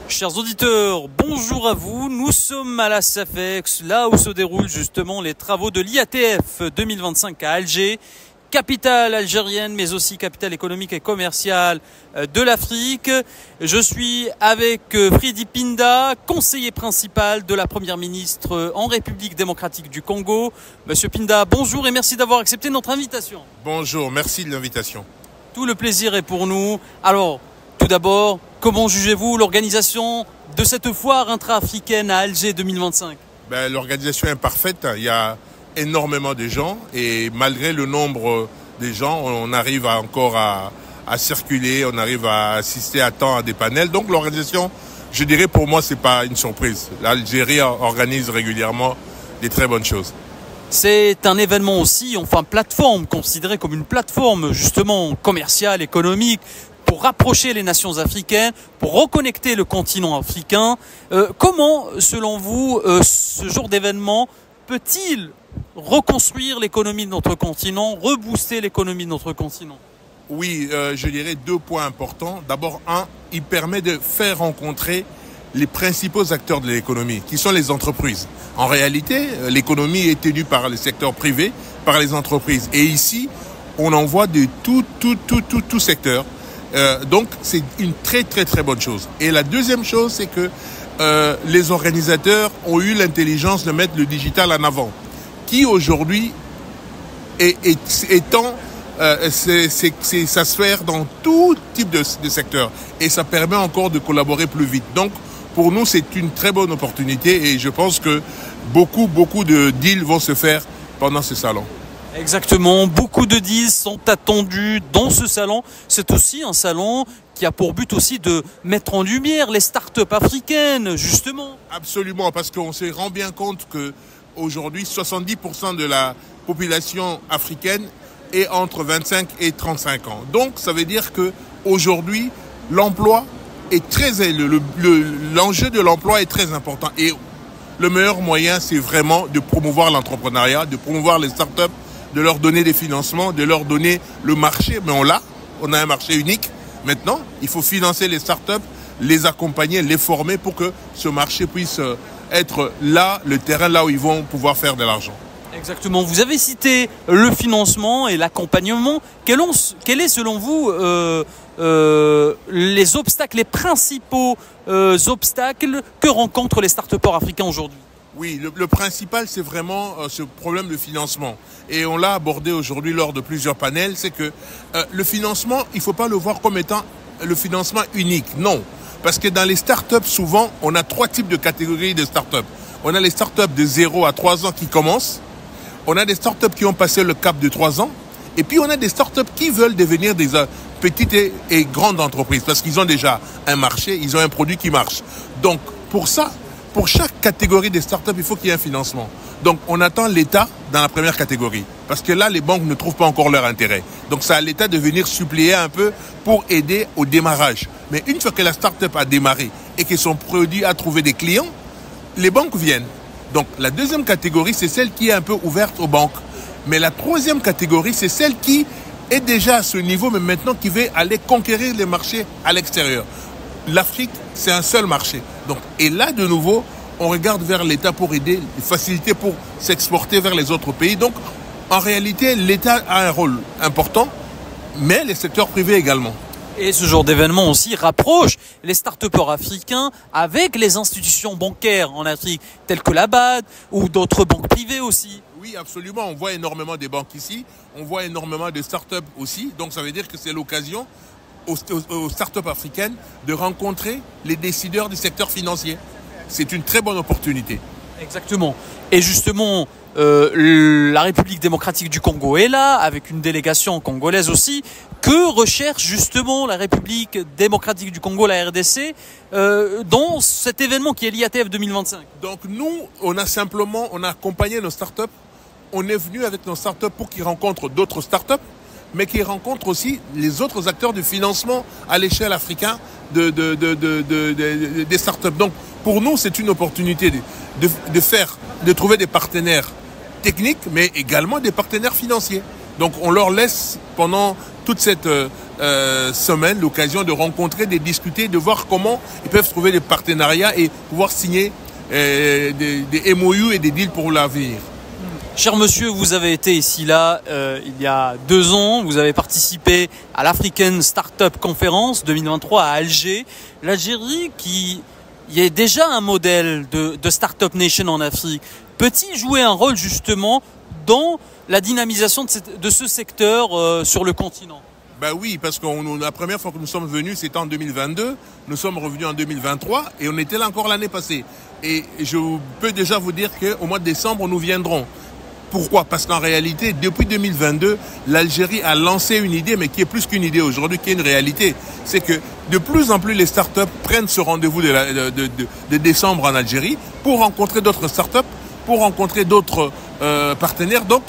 Chers auditeurs, bonjour à vous. Nous sommes à la SAFEX, là où se déroulent justement les travaux de l'IATF 2025 à Alger, capitale algérienne, mais aussi capitale économique et commerciale de l'Afrique. Je suis avec Fridi Pinda, conseiller principal de la Première ministre en République démocratique du Congo. Monsieur Pinda, bonjour et merci d'avoir accepté notre invitation. Bonjour, merci de l'invitation. Tout le plaisir est pour nous. Alors, tout d'abord, comment jugez-vous l'organisation de cette foire intra-africaine à Alger 2025 ? L'organisation est parfaite, il y a énormément de gens et malgré le nombre des gens, on arrive encore à circuler, on arrive à assister à temps à des panels. Donc l'organisation, je dirais pour moi, c'est pas une surprise. L'Algérie organise régulièrement des très bonnes choses. C'est un événement aussi, enfin plateforme, considéré comme une plateforme justement commerciale, économique, pour rapprocher les nations africaines, pour reconnecter le continent africain. Comment, selon vous, ce genre d'événement peut-il reconstruire l'économie de notre continent, rebooster l'économie de notre continent ? Oui, je dirais deux points importants. D'abord, il permet de faire rencontrer les principaux acteurs de l'économie, qui sont les entreprises. En réalité, l'économie est tenue par le secteur privé, par les entreprises. Et ici, on en voit de tout secteur. Donc, c'est une très bonne chose. Et la deuxième chose, c'est que les organisateurs ont eu l'intelligence de mettre le digital en avant, qui aujourd'hui étend sa sphère dans tout type de secteur. Et ça permet encore de collaborer plus vite. Donc, pour nous, c'est une très bonne opportunité et je pense que beaucoup de deals vont se faire pendant ce salon. Exactement, beaucoup de deals sont attendus dans ce salon. C'est aussi un salon qui a pour but aussi de mettre en lumière les startups africaines, justement. Absolument, parce qu'on se rend bien compte que aujourd'hui, 70% de la population africaine est entre 25 et 35 ans. Donc, ça veut dire que aujourd'hui, l'emploi est l'enjeu de l'emploi est très important. Et le meilleur moyen, c'est vraiment de promouvoir l'entrepreneuriat, de promouvoir les startups, de leur donner des financements, de leur donner le marché. Mais on a un marché unique. Maintenant, il faut financer les startups, les accompagner, les former pour que ce marché puisse être là, le terrain là où ils vont pouvoir faire de l'argent. Exactement. Vous avez cité le financement et l'accompagnement. Quels est selon vous les obstacles, les principaux obstacles que rencontrent les start-upers africains aujourd'hui ? Oui, le principal, c'est vraiment ce problème de financement. Et on l'a abordé aujourd'hui lors de plusieurs panels, c'est que le financement, il ne faut pas le voir comme étant le financement unique. Non, parce que dans les startups, souvent, on a trois types de catégories de startups. On a les startups de 0 à 3 ans qui commencent. On a des startups qui ont passé le cap de 3 ans. Et puis, on a des startups qui veulent devenir des petites et grandes entreprises parce qu'ils ont déjà un marché, ils ont un produit qui marche. Donc, pour ça, pour chaque catégorie des startups, il faut qu'il y ait un financement. Donc, on attend l'État dans la première catégorie. Parce que là, les banques ne trouvent pas encore leur intérêt. Donc, c'est à l'État de venir suppléer un peu pour aider au démarrage. Mais une fois que la startup a démarré et que son produit a trouvé des clients, les banques viennent. Donc, la deuxième catégorie, c'est celle qui est un peu ouverte aux banques. Mais la troisième catégorie, c'est celle qui est déjà à ce niveau, mais maintenant qui veut aller conquérir les marchés à l'extérieur. L'Afrique, c'est un seul marché. Donc, et là, de nouveau, on regarde vers l'État pour aider, les facilités pour s'exporter vers les autres pays. Donc, en réalité, l'État a un rôle important, mais les secteurs privés également. Et ce genre d'événement aussi rapproche les start-upers africains avec les institutions bancaires en Afrique, telles que la BAD ou d'autres banques privées aussi. Oui, absolument. On voit énormément de banques ici. On voit énormément de start-up aussi. Donc, ça veut dire que c'est l'occasion aux start-up africaines de rencontrer les décideurs du secteur financier. C'est une très bonne opportunité. Exactement. Et justement, la République démocratique du Congo est là, avec une délégation congolaise aussi. Que recherche justement la République démocratique du Congo, la RDC, dans cet événement qui est l'IATF 2025 ? Donc nous, on a accompagné nos startups. On est venu avec nos startups pour qu'ils rencontrent d'autres startups, mais qui rencontrent aussi les autres acteurs du financement à l'échelle africaine des startups. Donc, pour nous, c'est une opportunité de trouver des partenaires techniques, mais également des partenaires financiers. Donc, on leur laisse, pendant toute cette semaine l'occasion de rencontrer, de discuter, de voir comment ils peuvent trouver des partenariats et pouvoir signer des MOU et des deals pour l'avenir. Cher monsieur, vous avez été ici là il y a 2 ans, vous avez participé à l'African Startup Conference 2023 à Alger. L'Algérie qui est déjà un modèle de Startup Nation en Afrique, peut-il jouer un rôle justement dans la dynamisation de ce secteur sur le continent? Ben oui, parce que la première fois que nous sommes venus, c'était en 2022. Nous sommes revenus en 2023 et on était là encore l'année passée. Et je peux déjà vous dire qu'au mois de décembre, nous viendrons. Pourquoi? Parce qu'en réalité, depuis 2022, l'Algérie a lancé une idée, mais qui est plus qu'une idée aujourd'hui, qui est une réalité. C'est que de plus en plus, les startups prennent ce rendez-vous de décembre en Algérie pour rencontrer d'autres startups, pour rencontrer d'autres partenaires. Donc,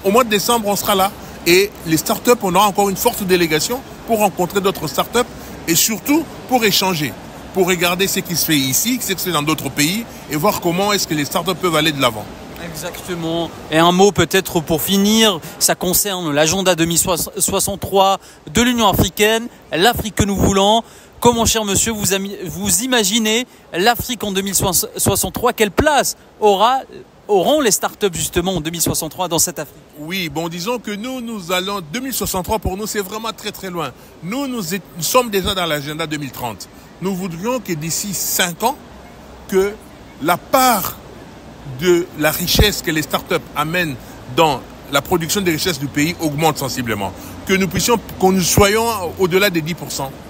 au mois de décembre, on sera là. Et les startups, on aura encore une forte délégation pour rencontrer d'autres startups et surtout pour échanger, pour regarder ce qui se fait ici, ce qui se fait dans d'autres pays et voir comment est-ce que les startups peuvent aller de l'avant. Exactement. Et un mot peut-être pour finir, ça concerne l'agenda 2063 de l'Union africaine, l'Afrique que nous voulons. Comment, cher monsieur, vous imaginez l'Afrique en 2063? Quelle place auront les startups justement en 2063 dans cette Afrique? Oui, bon, disons que nous allons, 2063 pour nous, c'est vraiment très très loin. Nous sommes déjà dans l'agenda 2030. Nous voudrions que d'ici 5 ans, que la part de la richesse que les startups amènent dans la production des richesses du pays augmente sensiblement. Que nous soyons au-delà des 10%,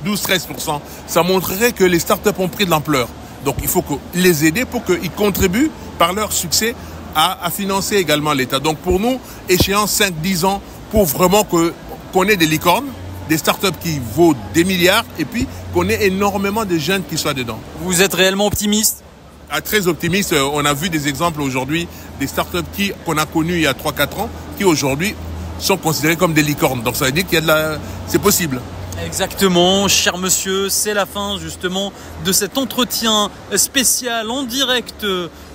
12-13%, ça montrerait que les startups ont pris de l'ampleur. Donc il faut les aider pour qu'ils contribuent par leur succès à financer également l'État. Donc pour nous, échéance 5-10 ans pour vraiment qu'on ait des licornes, des startups qui vaut des milliards et puis qu'on ait énormément de jeunes qui soient dedans. Vous êtes réellement optimiste? Très optimiste. On a vu des exemples aujourd'hui des startups qu'on a connues il y a 3-4 ans qui aujourd'hui sont considérées comme des licornes. Donc ça veut dire c'est possible. Exactement, cher monsieur, c'est la fin justement de cet entretien spécial en direct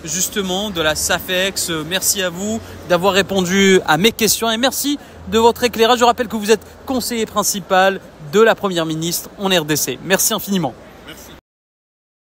justement de la SAFEX. Merci à vous d'avoir répondu à mes questions et merci de votre éclairage. Je rappelle que vous êtes conseiller principal de la Première ministre en RDC. Merci infiniment.